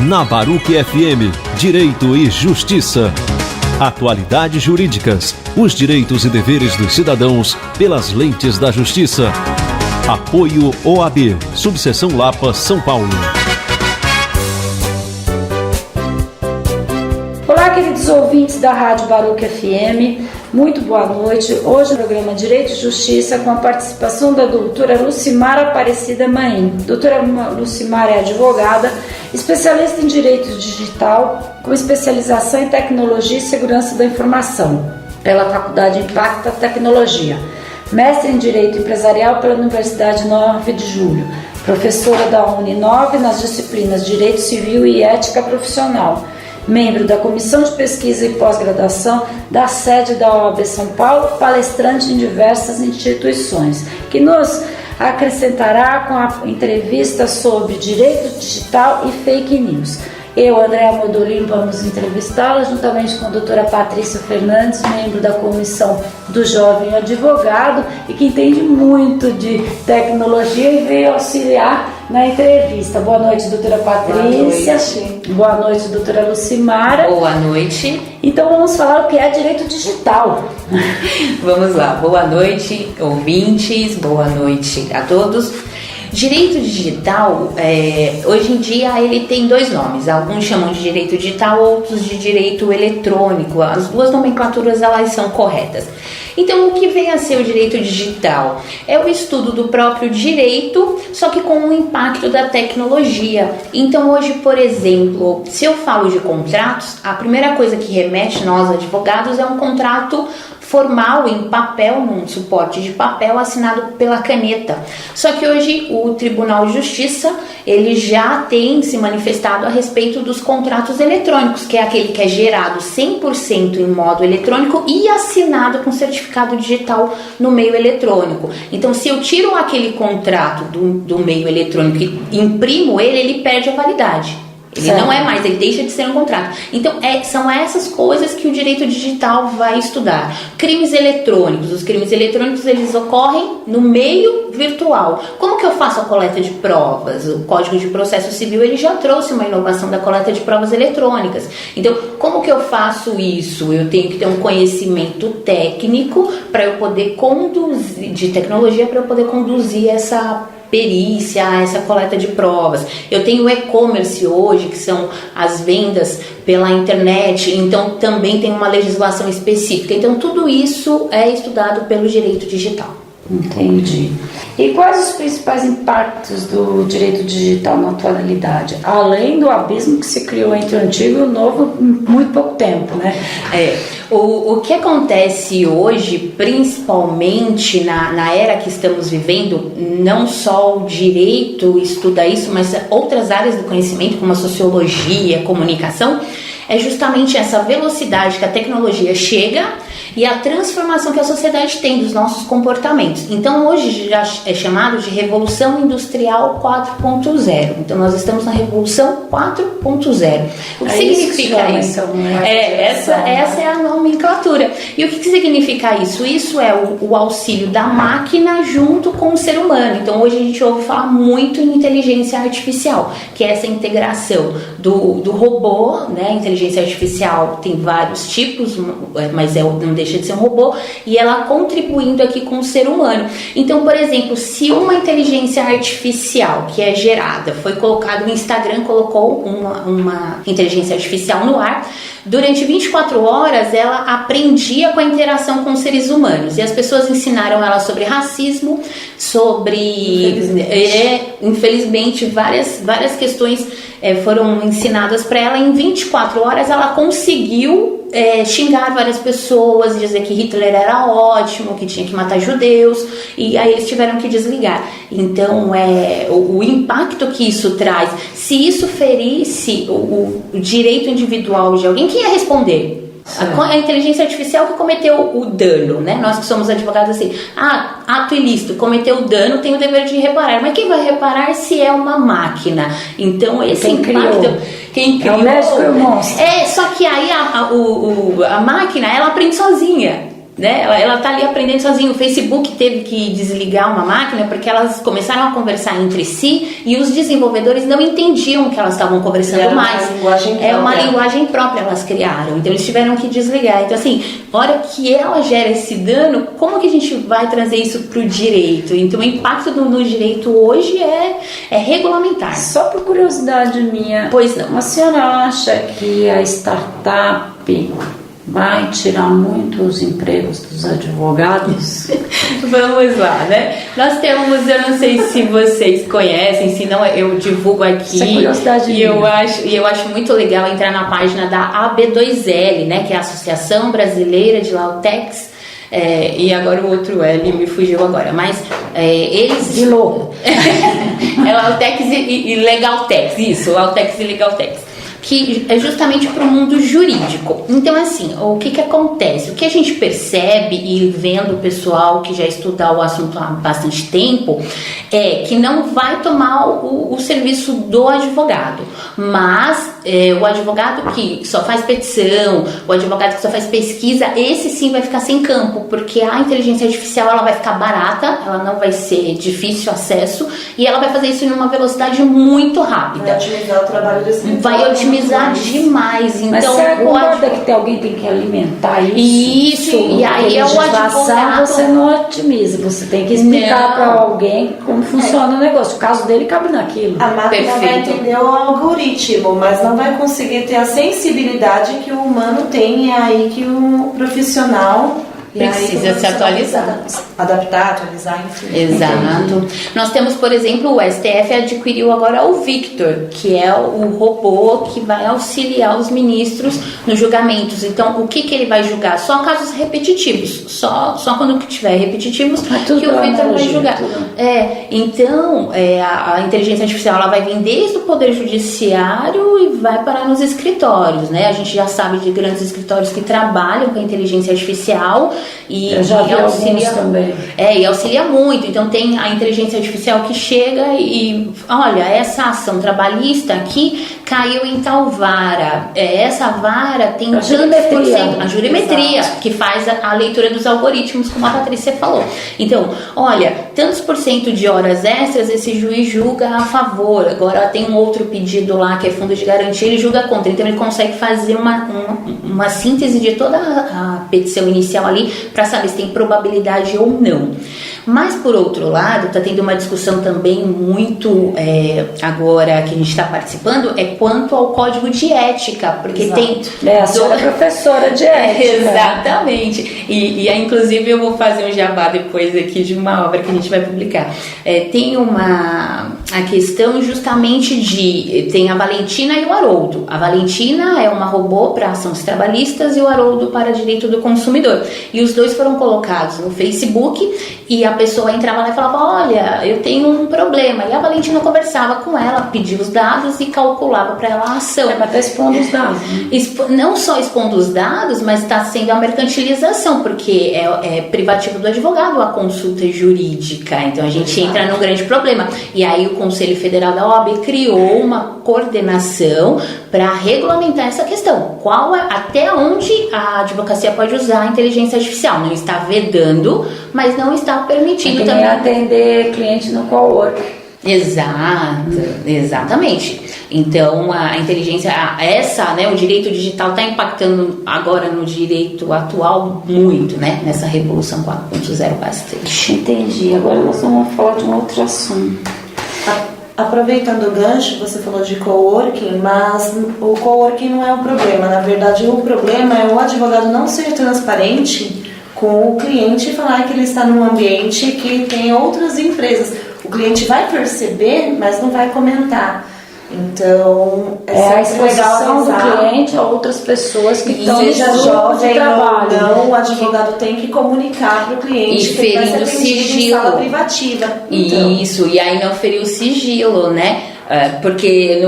Na Baruch FM, Direito e Justiça. Atualidades jurídicas, os direitos e deveres dos cidadãos pelas lentes da justiça. Apoio OAB, Subseção Lapa, São Paulo. Olá, queridos ouvintes da Rádio Baruch FM, muito boa noite. Hoje o programa Direito e Justiça com a participação da doutora Lucimara Aparecida Maim. Doutora Lucimara é advogada, especialista em Direito Digital, com especialização em Tecnologia e Segurança da Informação, pela Faculdade Impacta Tecnologia. Mestre em Direito Empresarial pela Universidade 9 de Julho. Professora da Uninove nas disciplinas Direito Civil e Ética Profissional. Membro da Comissão de Pesquisa e Pós-Graduação da sede da OAB São Paulo, palestrante em diversas instituições, que nos acrescentará com a entrevista sobre direito digital e fake news. Eu, Andréa Modolino, vamos entrevistá-la juntamente com a doutora Patrícia Fernandes, membro da Comissão do Jovem Advogado e que entende muito de tecnologia e veio auxiliar na entrevista. Boa noite, doutora Patrícia. Boa noite, doutora Lucimara. Boa noite. Então vamos falar o que é direito digital. Vamos lá. Boa noite, ouvintes. Boa noite a todos. Direito digital, hoje em dia ele tem dois nomes, alguns chamam de direito digital, outros de direito eletrônico, as duas nomenclaturas elas são corretas. Então o que vem a ser o direito digital? É o estudo do próprio direito, só que com o impacto da tecnologia. Então hoje, por exemplo, se eu falo de contratos, a primeira coisa que remete nós advogados é um contrato formal em papel, num suporte de papel assinado pela caneta. Só que hoje o Tribunal de Justiça ele já tem se manifestado a respeito dos contratos eletrônicos, que é aquele que é gerado 100% em modo eletrônico e assinado com certificado digital no meio eletrônico. Então, se eu tiro aquele contrato do meio eletrônico e imprimo ele, ele perde a validade. Ele não é mais, ele deixa de ser um contrato. Então, são essas coisas que o direito digital vai estudar. Crimes eletrônicos. Os crimes eletrônicos, eles ocorrem no meio virtual. Como que eu faço a coleta de provas? O Código de Processo Civil, ele já trouxe uma inovação da coleta de provas eletrônicas. Então, como que eu faço isso? Eu tenho que ter um conhecimento técnico para eu poder conduzir, de tecnologia, para eu poder conduzir essa perícia, essa coleta de provas. Eu tenho e-commerce hoje, que são as vendas pela internet, então também tem uma legislação específica. Então tudo isso é estudado pelo direito digital. Entendi. E quais os principais impactos do direito digital na atualidade? Além do abismo que se criou entre o antigo e o novo em muito pouco tempo, né? O que acontece hoje, principalmente na era que estamos vivendo, não só o direito estuda isso, mas outras áreas do conhecimento, como a sociologia, a comunicação, é justamente essa velocidade que a tecnologia chega e a transformação que a sociedade tem dos nossos comportamentos. Então hoje já é chamado de Revolução Industrial 4.0. Então nós estamos na Revolução 4.0. O que significa isso? Essa é a nomenclatura. E o que significa isso? Isso é o auxílio da máquina junto com o ser humano. Então hoje a gente ouve falar muito em inteligência artificial, que é essa integração do robô, né? A inteligência artificial tem vários tipos, mas não deixa de ser um robô, e ela contribuindo aqui com o ser humano. Então, por exemplo, se uma inteligência artificial que é gerada, foi colocado no Instagram, colocou uma inteligência artificial no ar, durante 24 horas ela aprendia com a interação com os seres humanos, e as pessoas ensinaram ela sobre racismo, sobre infelizmente várias questões foram ensinadas para ela. Em 24 horas ela conseguiu xingar várias pessoas, dizer que Hitler era ótimo, que tinha que matar judeus, e aí eles tiveram que desligar. Então o impacto que isso traz, se isso ferisse o direito individual de alguém, quem ia responder? A inteligência artificial que cometeu o dano, né? Nós que somos advogados assim, ato ilícito, cometeu o dano, tem o dever de reparar. Mas quem vai reparar se é uma máquina? Então esse impacto... Quem criou... É o médico e o monstro. Só que aí a máquina, ela aprende sozinha. né? Ela tá ali aprendendo sozinha. O Facebook teve que desligar uma máquina porque elas começaram a conversar entre si e os desenvolvedores não entendiam que elas estavam conversando mais. É uma linguagem própria elas criaram, então eles tiveram que desligar. Então assim, na hora que ela gera esse dano, como que a gente vai trazer isso pro direito? Então o impacto no direito hoje é regulamentar. Só por curiosidade minha, pois não. A senhora acha que a startup vai tirar muitos empregos dos advogados? Vamos lá, né? Nós temos, eu não sei se vocês conhecem, se não eu divulgo aqui. Essa curiosidade e eu acho muito legal entrar na página da AB2L, né? Que é a Associação Brasileira de Lautex. E agora o outro L me fugiu agora, mas eles... De louco. É Lautex e Legaltex, isso, Lautex e Legaltex, que é justamente para o mundo jurídico. Então, assim, o que acontece? O que a gente percebe, e vendo o pessoal que já estuda o assunto há bastante tempo, é que não vai tomar o serviço do advogado, mas o advogado que só faz petição, o advogado que só faz pesquisa, esse sim vai ficar sem campo, porque a inteligência artificial ela vai ficar barata, ela não vai ser difícil acesso, e ela vai fazer isso em uma velocidade muito rápida. Vai otimizar o trabalho desse vai otimizar demais. Então, mas você concorda que alguém tem que alimentar isso? Isso, sim, e aí é o advogado. Você não otimiza, você tem que explicar para alguém como funciona o negócio. O caso dele cabe naquilo. A máquina vai entender o algoritmo, mas não vai conseguir ter a sensibilidade que o humano tem, e aí que o profissional precisa se atualizar. Adaptar, atualizar, enfim. Exato. Nós temos, por exemplo, o STF adquiriu agora o Victor, que é o robô que vai auxiliar os ministros nos julgamentos. Então, o que ele vai julgar? Só casos repetitivos. Só quando tiver repetitivos que o Victor vai julgar. Então, a inteligência artificial ela vai vir desde o Poder Judiciário e vai parar nos escritórios, né? A gente já sabe de grandes escritórios que trabalham com a inteligência artificial. Eu já vi auxilia também. E auxilia muito. Então tem a inteligência artificial que chega e olha, essa ação trabalhista aqui caiu em tal vara. Essa vara tem tantos por cento. A jurimetria, exato, que faz a leitura dos algoritmos, como a Patrícia falou. Então, olha, tantos por cento de horas extras esse juiz julga a favor. Agora tem um outro pedido lá que é fundo de garantia, ele julga contra. Então ele consegue fazer uma síntese de toda a petição inicial ali para saber se tem probabilidade ou não. Mas por outro lado, está tendo uma discussão também muito agora que a gente está participando, é quanto ao código de ética, porque exato, tem... a senhora é professora de ética. Exatamente. E inclusive eu vou fazer um jabá depois aqui de uma obra que a gente vai publicar. Tem a questão justamente tem a Valentina e o Haroldo. A Valentina é uma robô para ações trabalhistas e o Haroldo para direito do consumidor. E os dois foram colocados no Facebook e a pessoa entrava lá e falava, olha, eu tenho um problema. E a Valentina conversava com ela, pedia os dados e calculava para ela a ação. Mas está expondo os dados. Não só expondo os dados, mas está sendo a mercantilização, porque é privativo do advogado a consulta jurídica. Então a gente entra num grande problema. E aí o Conselho Federal da OAB criou uma coordenação para regulamentar essa questão. Até onde a advocacia pode usar a inteligência artificial? Não está vedando, mas não está permitindo também atender cliente no cowork. Exatamente. Então a inteligência, o direito digital está impactando agora no direito atual muito, né? Nessa revolução 4.0 bastante. Entendi. Agora nós vamos falar de um outro assunto. Aproveitando o gancho, você falou de coworking, mas o coworking não é o problema. Na verdade, o problema é o advogado não ser transparente com o cliente e falar que ele está num ambiente que tem outras empresas. O cliente vai perceber, mas não vai comentar. Então, a exposição do cliente a outras pessoas que estão seja jovem ou não, o advogado tem que comunicar para o cliente e ferindo o sigilo em sala privativa. Então. Isso, e aí não ferir o sigilo, né? Porque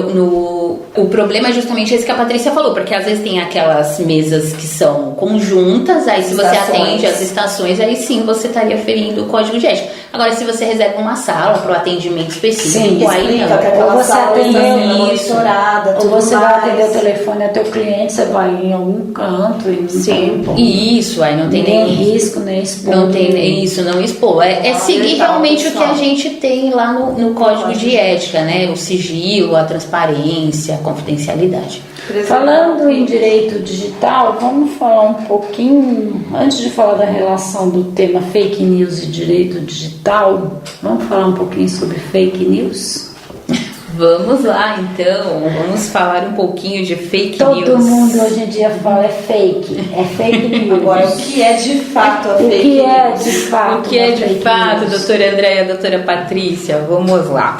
o problema é justamente esse que a Patrícia falou, porque às vezes tem aquelas mesas que são conjuntas, aí se você atende as estações, aí sim você estaria ferindo o código de ética. Agora, se você reserva uma sala para o atendimento específico, sim, aí explica que aquela sala está sendo monitorada chamada, Ou tudo você vai mais. atender o telefone a teu cliente, você vai em algum canto e não Isso, aí não tem nem risco, nem expor. Não tem nem isso, não expor. É seguir realmente o que a gente tem lá no código de ética, né? O sigilo, a transparência, a confidencialidade. Falando em direito digital, vamos falar um pouquinho, antes de falar da relação do tema fake news e direito digital, vamos falar um pouquinho sobre fake news? Vamos lá, então. Vamos falar um pouquinho de fake news. Todo mundo hoje em dia fala é fake news. Agora, o que é de fato a fake news? O que é de fato? O que é de fato, doutora Andréia, doutora Patrícia? Vamos lá.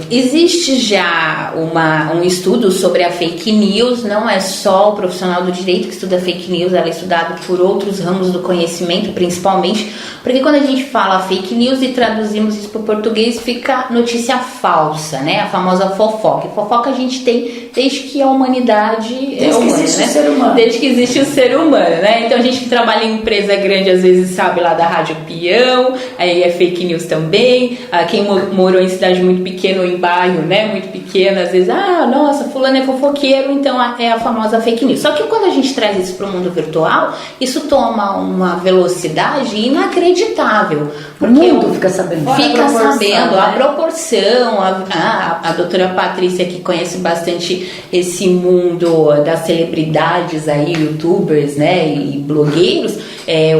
Existe já um estudo sobre a fake news, não é só o profissional do direito que estuda fake news, ela é estudada por outros ramos do conhecimento, principalmente, porque quando a gente fala fake news e traduzimos isso para o português, fica notícia falsa, né? A famosa fofoca. E fofoca a gente tem desde que a humanidade é humana, existe né? o ser humano. Desde que existe o ser humano, né? Então a gente que trabalha em empresa grande às vezes sabe lá da Rádio Peão, aí é fake news também. Quem morou em cidade muito pequena ou em bairro, né? Muito pequena, às vezes, nossa, fulano é fofoqueiro, então é a famosa fake news. Só que quando a gente traz isso para o mundo virtual, isso toma uma velocidade inacreditável. Porque O mundo fica sabendo. Fica sabendo, né? a proporção, a doutora Patrícia que conhece bastante esse mundo das celebridades aí, youtubers, né, e blogueiros,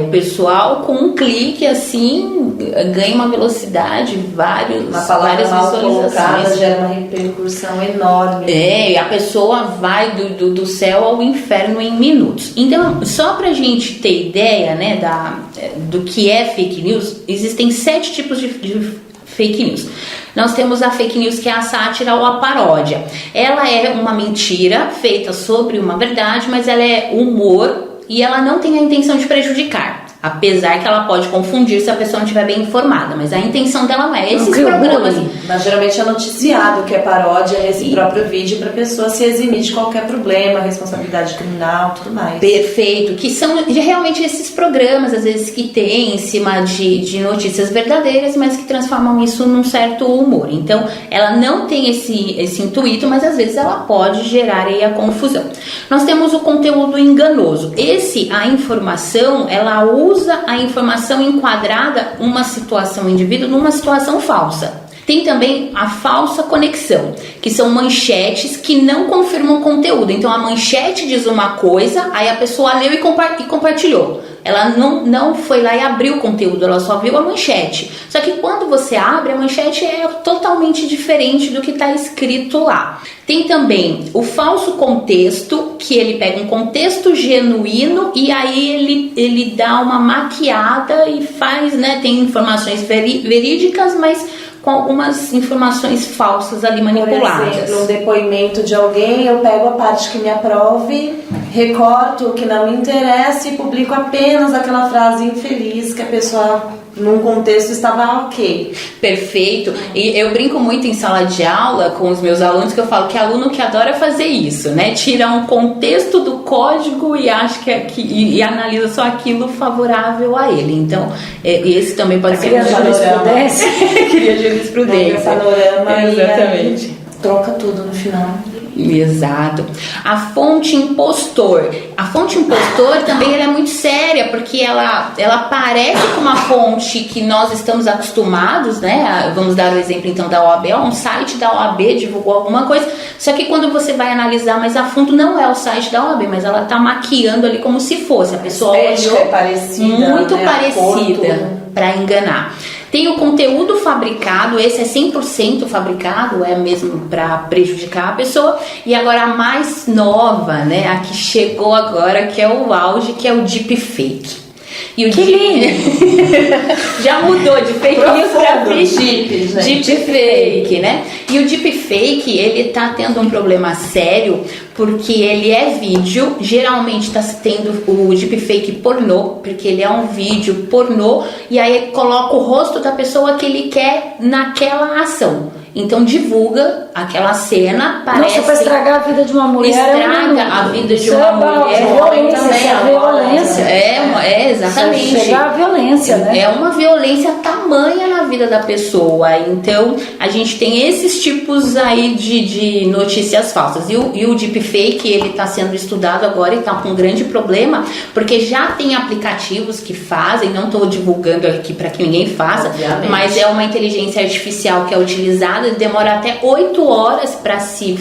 o pessoal com um clique assim ganha uma velocidade, várias Mal colocada visualizações. gera uma repercussão enorme. E a pessoa vai do céu ao inferno em minutos. Então, só pra gente ter ideia, né, do que é fake news, existem 7 tipos de fake news. Nós temos a fake news, que é a sátira ou a paródia. Ela é uma mentira feita sobre uma verdade, mas ela é humor e ela não tem a intenção de prejudicar. Apesar que ela pode confundir se a pessoa não estiver bem informada, mas a intenção dela não é. Esses programas. Mas geralmente é noticiado que é paródia nesse próprio vídeo para a pessoa se eximir de qualquer problema, responsabilidade criminal, tudo mais. Perfeito, que são realmente esses programas, às vezes, que tem em cima de notícias verdadeiras, mas que transformam isso num certo humor. Então, ela não tem esse intuito, mas às vezes ela pode gerar aí a confusão. Nós temos o conteúdo enganoso. A informação, ela usa a informação enquadrada uma situação, um indivíduo, numa situação falsa. Tem também a falsa conexão, que são manchetes que não confirmam o conteúdo. Então a manchete diz uma coisa, aí a pessoa leu e compartilhou. Ela não foi lá e abriu o conteúdo, ela só viu a manchete. Só que quando você abre, a manchete é totalmente diferente do que está escrito lá. Tem também o falso contexto, que ele pega um contexto genuíno e aí ele dá uma maquiada e faz, né? Tem informações verídicas, mas com algumas informações falsas ali manipuladas. Por exemplo, um depoimento de alguém, eu pego a parte que me aprove, recorto o que não me interessa e publico apenas aquela frase infeliz que a pessoa, num contexto, estava ok. Perfeito. E eu brinco muito em sala de aula com os meus alunos, que eu falo que aluno que adora fazer isso, né? Tira um contexto do código e acha e analisa só aquilo favorável a ele. Então, esse também pode ser jurisprudência. Queria jurisprudência. Panorama. Exatamente. E troca tudo no final. Exato. A fonte impostor. A fonte impostor também ela é muito séria, porque ela parece com uma fonte que nós estamos acostumados, né? Vamos dar o exemplo então da OAB. Um site da OAB divulgou alguma coisa, só que quando você vai analisar mais a fundo, não é o site da OAB, mas ela está maquiando ali como se fosse. A pessoa olhou muito parecida para enganar. Tem o conteúdo fabricado, esse é 100% fabricado, é mesmo para prejudicar a pessoa. E agora a mais nova, né, a que chegou agora, que é o auge, que é o deepfake. E o já mudou de fake news para deepfake, né? E o deepfake, ele tá tendo um problema sério, porque ele é vídeo, geralmente tá tendo o deepfake pornô, porque ele é um vídeo pornô, e aí coloca o rosto da pessoa que ele quer naquela ação. Então divulga aquela cena, parece... Nossa, pra estragar a vida de uma mulher. Estraga a vida de uma mulher. Violência. Exatamente. Chegar à violência, né? É uma violência tamanha. tamanha na vida da pessoa. Então a gente tem esses tipos aí de notícias falsas. E o deepfake, ele está sendo estudado agora e está com um grande problema, porque já tem aplicativos que fazem, não estou divulgando aqui para que ninguém faça, obviamente, mas é uma inteligência artificial que é utilizada, demora até 8 horas para se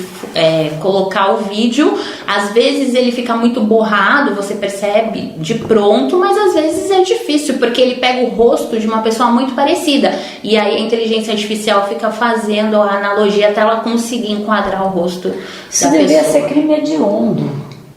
colocar o vídeo. Às vezes ele fica muito borrado, você percebe de pronto, mas às vezes é difícil, porque ele pega o rosto de uma pessoa muito parecida, e aí a inteligência artificial fica fazendo a analogia até ela conseguir enquadrar o rosto Isso devia ser crime hediondo.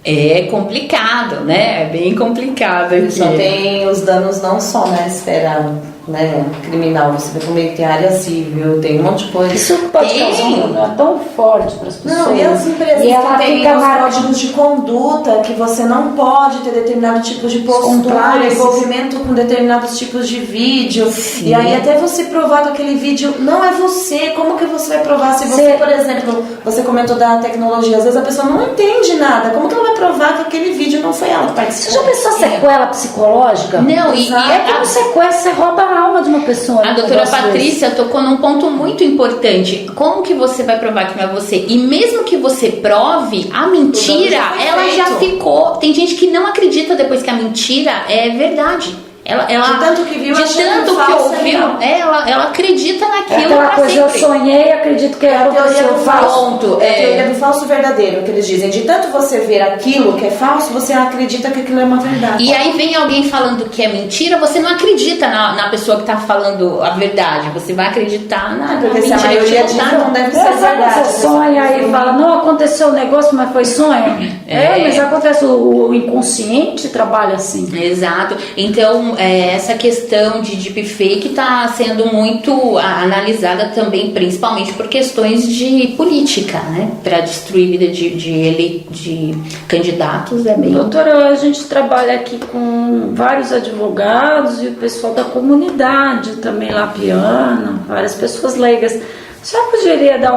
É complicado, né? É bem complicado aqui. Só tem os danos não só na esfera, né, criminal, você vê como tem área civil, tem um monte de coisa. Isso pode causar um problema tão forte para as pessoas. Não, e as empresas que têm os códigos de conduta, que você não pode ter determinado tipo de postura, envolvimento com determinados tipos de vídeo. Sim. E aí até você provar que aquele vídeo não é você, como que você vai provar? Se você, por exemplo, você comentou da tecnologia, às vezes a pessoa não entende nada, como que ela vai provar que aquele vídeo não foi ela que participou? Você já pensou sequela psicológica? Não, e como sequestro, você rouba a alma de uma pessoa. A doutora Patrícia tocou num ponto muito importante. Como que você vai provar que não é você? E mesmo que você prove, a mentira, ela já ficou. Tem gente que não acredita depois que a mentira é verdade. Ela, de tanto que viu, de tanto que ouviu, ela acredita naquilo. Aquela coisa, sempre. Eu sonhei, acredito que é a teoria do falso. É a teoria do falso verdadeiro, que eles dizem. De tanto você ver aquilo que é falso, você acredita que aquilo é uma verdade. E aí vem alguém falando que é mentira, você não acredita na pessoa que está falando a verdade. Você vai acreditar na porque mentira. Se a maioria diz, não deve ser verdade. Você sonha e fala, não aconteceu o negócio, mas foi sonho. Mas acontece, o inconsciente trabalha assim. Exato. Então, essa questão de deepfake está sendo muito analisada também, principalmente por questões de política, né? Para destruir a vida de candidatos é bem... Doutora, a gente trabalha aqui com vários advogados e o pessoal da comunidade também, lapiana, várias pessoas leigas. A senhora poderia dar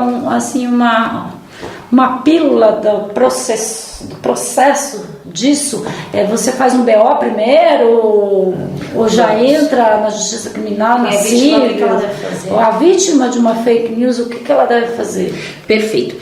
uma pílula do processo disso? Você faz um BO primeiro ou já entra na justiça criminal, na civil? A vítima de uma fake news, o que ela deve fazer? Perfeito.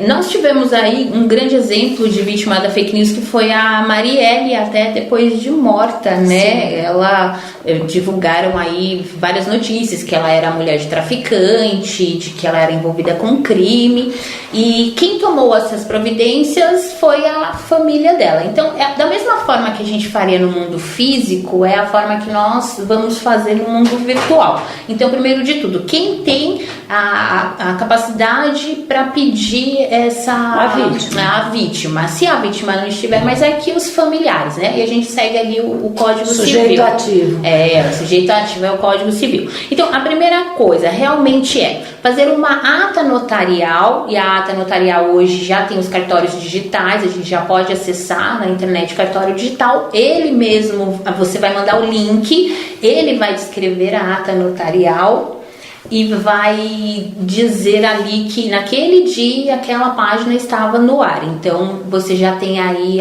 Nós tivemos aí um grande exemplo de vítima da fake news, que foi a Marielle, até depois de morta, né? Sim. Ela divulgaram aí várias notícias, que ela era mulher de traficante, de que ela era envolvida com crime, e quem tomou essas providências foi a família dela. Então, da mesma forma que a gente faria no mundo físico, é a forma que nós vamos fazer no mundo virtual. Então, primeiro de tudo, quem tem a capacidade para pedir a vítima? Se a vítima não estiver, mas é que os familiares, né? E a gente segue ali o Código Civil. Sujeito ativo. O sujeito ativo é o Código Civil. Então, a primeira coisa realmente é fazer uma ata notarial, e a ata notarial hoje já tem os cartórios digitais, a gente já pode acessar na internet o cartório digital, ele mesmo, você vai mandar o link, ele vai descrever a ata notarial e vai dizer ali que naquele dia aquela página estava no ar. Então você já tem aí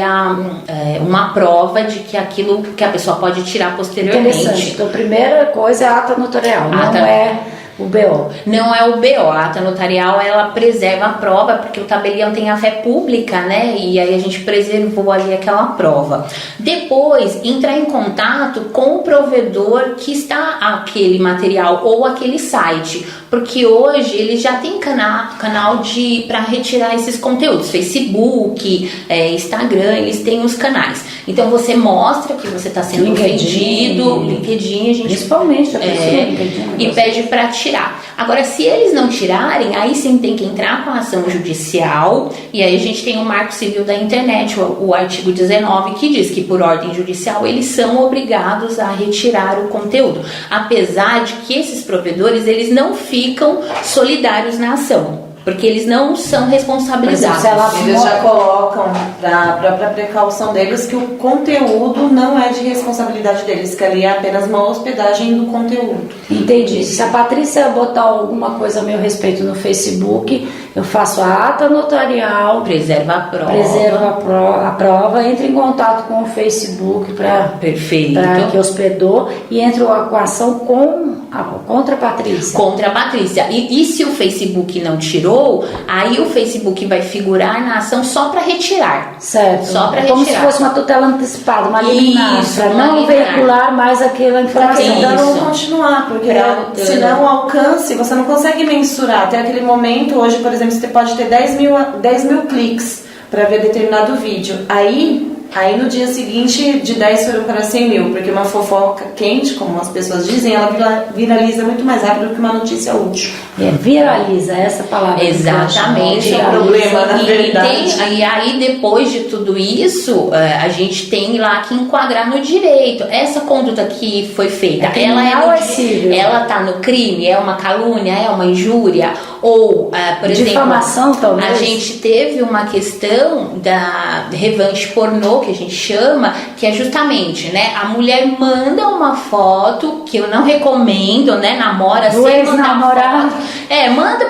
uma prova de que aquilo que a pessoa pode tirar posteriormente. Interessante. Então a primeira coisa é a ata notarial, não é o BO. Não é o BO. A ata notarial, ela preserva a prova, porque o tabelião tem a fé pública, né? E aí a gente preservou ali aquela prova. Depois, entrar em contato com o provedor que está aquele material ou aquele site, porque hoje eles já têm canal para retirar esses conteúdos. Facebook, Instagram, eles têm os canais. Então você mostra que você está sendo ofendido, LinkedIn, a gente principalmente a pessoa LinkedIn, e pede para tirar. Agora, se eles não tirarem, aí sim tem que entrar com a ação judicial, e aí a gente tem o Marco Civil da Internet, o artigo 19, que diz que por ordem judicial eles são obrigados a retirar o conteúdo, apesar de que esses provedores eles não ficam solidários na ação, porque eles não são responsabilizados. Eles já colocam para a própria precaução deles que o conteúdo não é de responsabilidade deles, que ali é apenas uma hospedagem do conteúdo. Entendi. Se a Patrícia botar alguma coisa a meu respeito no Facebook, eu faço a ata notarial, preserva a prova, entro em contato com o Facebook para perfeito, que hospedou, e entro com a ação com contra a Patrícia. Contra a Patrícia. E se o Facebook não tirou, aí o Facebook vai figurar na ação só para retirar. Certo. Só para como retirar. se fosse uma tutela antecipada, uma liminar, para não liminar. veicular mais aquela informação. Para que o dano continuar, porque senão o alcance, você não consegue mensurar. Até aquele momento, hoje, por exemplo, você pode ter 10 mil cliques para ver determinado vídeo. Aí no dia seguinte, de 10 foram para 100 mil, porque uma fofoca quente, como as pessoas dizem, ela viraliza muito mais rápido que uma notícia útil. Viraliza, essa palavra. Exatamente. Esse é o problema, na verdade. E aí, depois de tudo isso, a gente tem lá que enquadrar no direito. Essa conduta que foi feita, ela tá no crime? É uma calúnia? É uma injúria? Ou, por exemplo, difamação, talvez. A gente teve uma questão da revanche pornô, que a gente chama, que é justamente, né, a mulher manda uma foto, que eu não recomendo, né, namora do sem mandar namorado. manda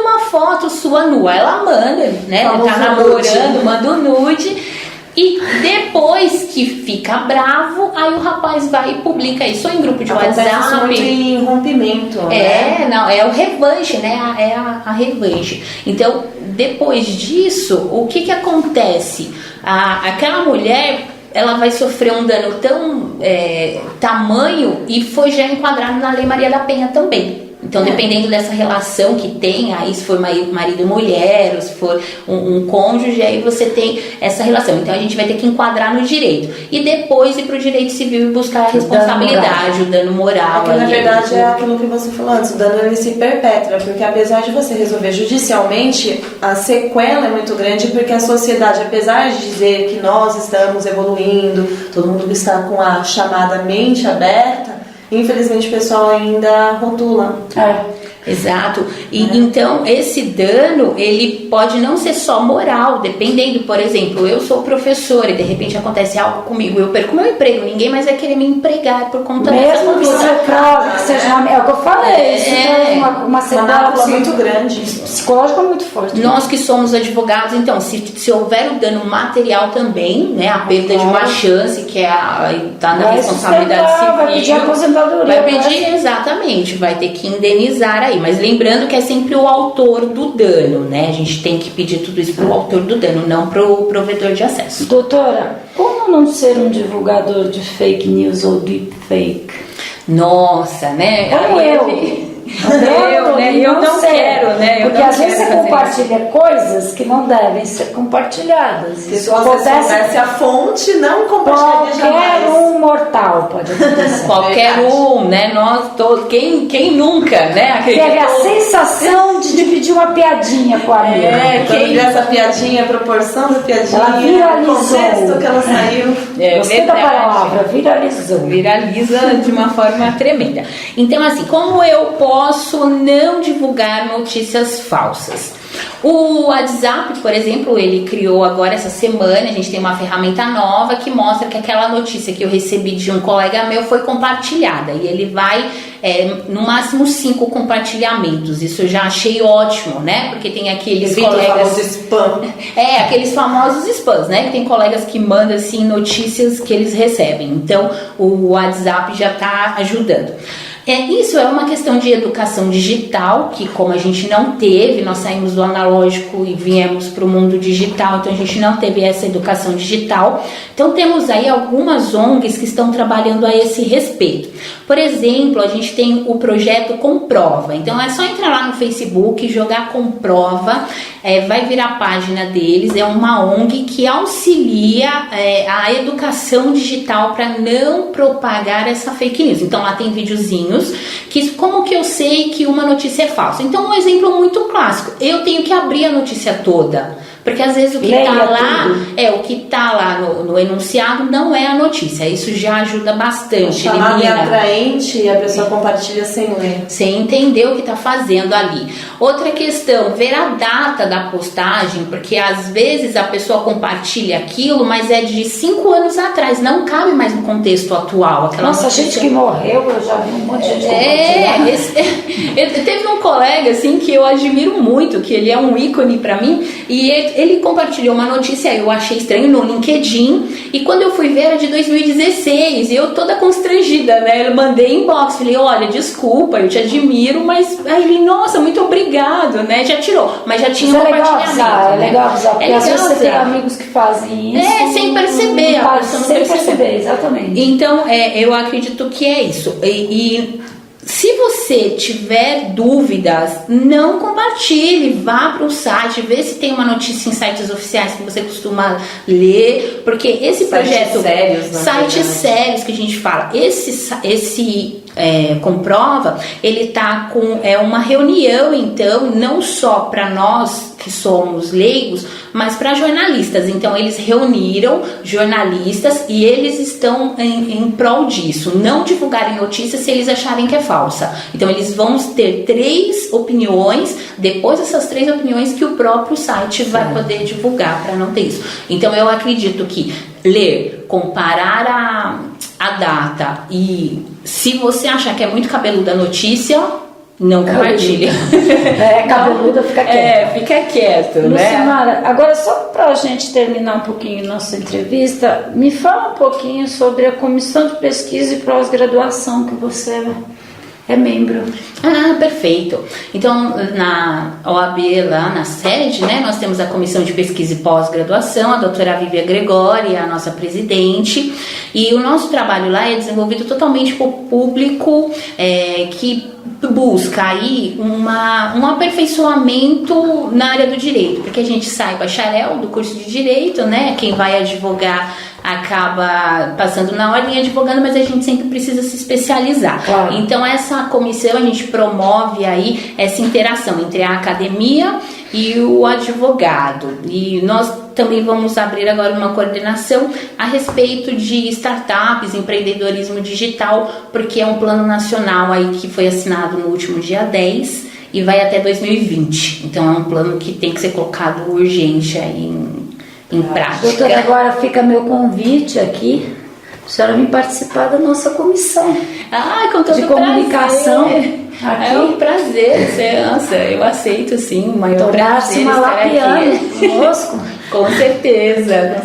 uma foto sua nua, ela manda, né, tá namorando, manda um nude. E depois que fica bravo, aí o rapaz vai e publica isso em grupo de WhatsApp. Muito em rompimento, né? É o revanche, né? É a revanche. Então, depois disso, o que acontece? Aquela mulher, ela vai sofrer um dano tão tamanho e foi já enquadrado na Lei Maria da Penha também. Então, dependendo dessa relação que tem, aí se for marido e mulher, ou se for um cônjuge, aí você tem essa relação. Então, a gente vai ter que enquadrar no direito. E depois ir para o direito civil e buscar a responsabilidade, o dano moral. Porque, na verdade, é aquilo que você falou antes, o dano ele se perpetua, porque apesar de você resolver judicialmente, a sequela é muito grande, porque a sociedade, apesar de dizer que nós estamos evoluindo, todo mundo está com a chamada mente aberta, infelizmente o pessoal ainda rotula. Exato. E então esse dano, ele pode não ser só moral, dependendo, por exemplo, eu sou professora e de repente acontece algo comigo, eu perco meu emprego, ninguém mais vai querer me empregar por conta dessa mesmo que você prove que seja é o que eu falei, isso é uma sequela muito grande, psicológica muito forte. Nós que somos advogados, então, se houver o dano material também, né, a perda de uma chance, que tá na responsabilidade civil, vai pedir aposentadoria, vai pedir, exatamente, vai ter que indenizar aí. Mas lembrando que é sempre o autor do dano, né? A gente tem que pedir tudo isso pro autor do dano, não pro provedor de acesso. Doutora, como não ser um divulgador de fake news ou deepfake? Nossa, né? Como eu não quero, né? Porque às vezes você compartilha coisas que não devem ser compartilhadas. Se você soubesse a fonte, não compartilharia jamais. Qualquer um mortal pode acontecer. Qualquer um, né? Nós todos, quem nunca, né? Teve a sensação de dividir uma piadinha com a amiga. Quem viu essa piadinha, a proporção da piadinha, ela viralizou. O contexto que ela saiu. Gostei da palavra, viralizou. Viraliza de uma forma tremenda. Então, assim, como eu posso não divulgar notícias falsas? O WhatsApp, por exemplo, ele criou agora essa semana, a gente tem uma ferramenta nova que mostra que aquela notícia que eu recebi de um colega meu foi compartilhada, e ele vai no máximo 5 compartilhamentos. Isso eu já achei ótimo, né? Porque tem aqueles colegas spam. Aqueles famosos spams, né? Que tem colegas que mandam assim notícias que eles recebem. Então o WhatsApp já está ajudando. Isso é uma questão de educação digital, que como a gente não teve, nós saímos do analógico e viemos para o mundo digital, então a gente não teve essa educação digital. Então temos aí algumas ONGs que estão trabalhando a esse respeito. Por exemplo, a gente tem o projeto Comprova. Então é só entrar lá no Facebook, jogar Comprova, vai virar a página deles. É uma ONG que auxilia a educação digital para não propagar essa fake news. Então lá tem videozinhos que como que eu sei que uma notícia é falsa. Então um exemplo muito clássico, eu tenho que abrir a notícia toda, porque às vezes o que está lá no enunciado não é a notícia. Isso já ajuda bastante. Chamada é atraente e a pessoa compartilha sem ler, sem entender o que está fazendo ali. Outra questão, ver a data da postagem, porque às vezes a pessoa compartilha aquilo, mas é de 5 anos atrás, não cabe mais no contexto atual. Nossa, gente que morreu, eu já vi um monte gente compartilhar. Teve um colega assim que eu admiro muito, que ele é um ícone pra mim, e ele compartilhou uma notícia, eu achei estranho, no LinkedIn, e quando eu fui ver era de 2016, e eu toda constrangida, né? Eu mandei inbox, falei, olha, desculpa, eu te admiro, mas aí ele, nossa, muito obrigado, né? Já tirou, mas já tinha compartilhamento. É legal avisar, porque às vezes você tem amigos que fazem isso. Sem perceber, a pessoa não perceber. Exatamente. Então, eu acredito que é isso. E se você tiver dúvidas, não compartilhe, vá para o site, vê se tem uma notícia em sites oficiais que você costuma ler, porque esse projeto, sites sérios que a gente fala, esse Comprova, ele tá com uma reunião, então, não só para nós que somos leigos, mas para jornalistas. Então eles reuniram jornalistas e eles estão em prol disso, não divulgarem notícias se eles acharem que é falsa. Então eles vão ter 3 opiniões, depois dessas 3 opiniões que o próprio site vai poder divulgar para não ter isso. Então eu acredito que ler, comparar a data, e se você achar que é muito cabeluda a notícia, não compartilha. Cabeluda, fica quieto. Fica quieto, Lucimara, agora só para a gente terminar um pouquinho nossa entrevista, me fala um pouquinho sobre a Comissão de Pesquisa e Pós-Graduação que você é membro. Perfeito. Então, na OAB, lá na sede, né, nós temos a Comissão de Pesquisa e Pós-Graduação, a doutora Vívia Gregori, a nossa presidente, e o nosso trabalho lá é desenvolvido totalmente para o público que busca aí um aperfeiçoamento na área do direito, porque a gente sai bacharel do curso de direito, né? Quem vai advogar acaba passando na ordem advogando, mas a gente sempre precisa se especializar. Claro. Então essa comissão, a gente promove aí essa interação entre a academia e o advogado, e nós também vamos abrir agora uma coordenação a respeito de startups, empreendedorismo digital, porque é um plano nacional aí que foi assinado no último dia 10 e vai até 2020. Então é um plano que tem que ser colocado urgente aí em prática. Doutora, agora fica meu convite aqui, a senhora vir participar da nossa comissão com todo de comunicação. Aqui. É um prazer, nossa, eu aceito sim, o maior prazer estar aqui conosco. Com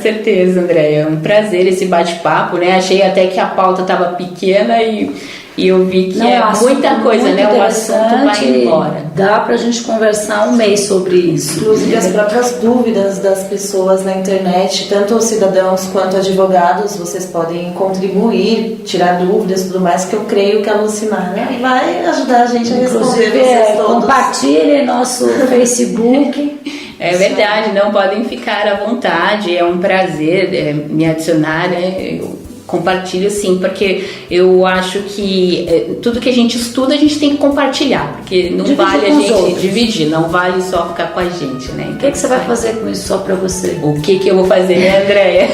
certeza, Andréia, é um prazer esse bate-papo, né? Achei até que a pauta estava pequena e eu vi que muita coisa, né? O assunto vai embora. Dá pra gente conversar um mês sobre isso. Inclusive as próprias dúvidas das pessoas na internet, tanto os cidadãos quanto advogados, vocês podem contribuir, tirar dúvidas e tudo mais, que eu creio que a Lucimara vai ajudar a gente a responder vocês todos. Compartilhe nosso Facebook. É verdade, não podem ficar à vontade, é um prazer me adicionar, né? Eu compartilho sim, porque eu acho que tudo que a gente estuda a gente tem que compartilhar, porque não vale a gente dividir, não vale só ficar com a gente, né? Então, o que você vai fazer com isso só para você? O que eu vou fazer, né, Andréia?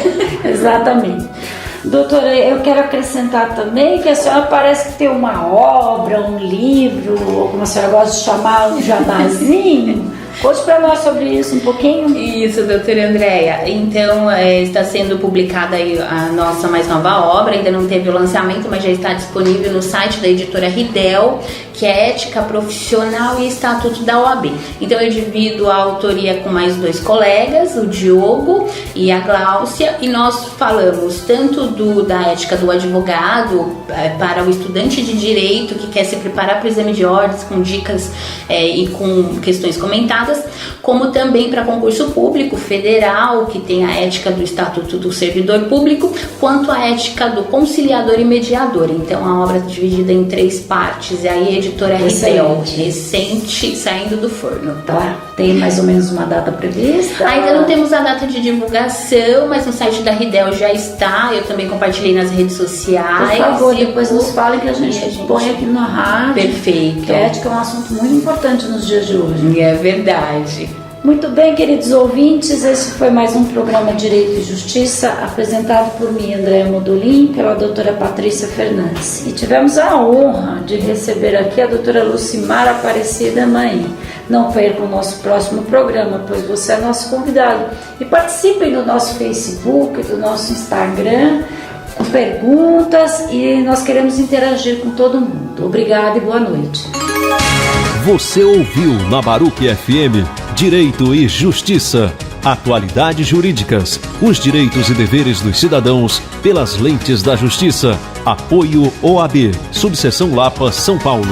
Exatamente. Doutora, eu quero acrescentar também que a senhora parece que tem uma obra, um livro, ou como a senhora gosta de chamar, um jabazinho. Conte para nós sobre isso um pouquinho. Isso, doutora Andréia. Então, está sendo publicada aí a nossa mais nova obra, ainda não teve o lançamento, mas já está disponível no site da editora Ridel, que é Ética Profissional e Estatuto da OAB. Então, eu divido a autoria com mais 2 colegas, o Diogo e a Gláucia, e nós falamos tanto da ética do advogado para o estudante de direito que quer se preparar para o exame de ordens com dicas e com questões comentadas, como também para concurso público federal, que tem a ética do Estatuto do Servidor Público, quanto a ética do conciliador e mediador. Então a obra é dividida em 3 partes, e aí a editora Ridel, recente, saindo do forno. Tá. Tem mais ou menos uma data prevista? Ainda não temos a data de divulgação, mas no site da Ridel já está. Eu também compartilhei nas redes sociais. Por favor, depois nos falem que a gente põe aqui na rádio. Perfeito. Que a ética é um assunto muito importante nos dias de hoje. É verdade. Muito bem, queridos ouvintes, esse foi mais um programa Direito e Justiça, apresentado por mim, Andréia Modolin, pela doutora Patrícia Fernandes. E tivemos a honra de receber aqui a doutora Lucimara Aparecida Maim. Não percam o nosso próximo programa, pois você é nosso convidado. E participem do nosso Facebook, do nosso Instagram, com perguntas, e nós queremos interagir com todo mundo. mundo. Obrigada e boa noite. Você ouviu na Baruch FM Direito e Justiça. Atualidades jurídicas, os direitos e deveres dos cidadãos pelas lentes da justiça. Apoio OAB, Subseção Lapa, São Paulo.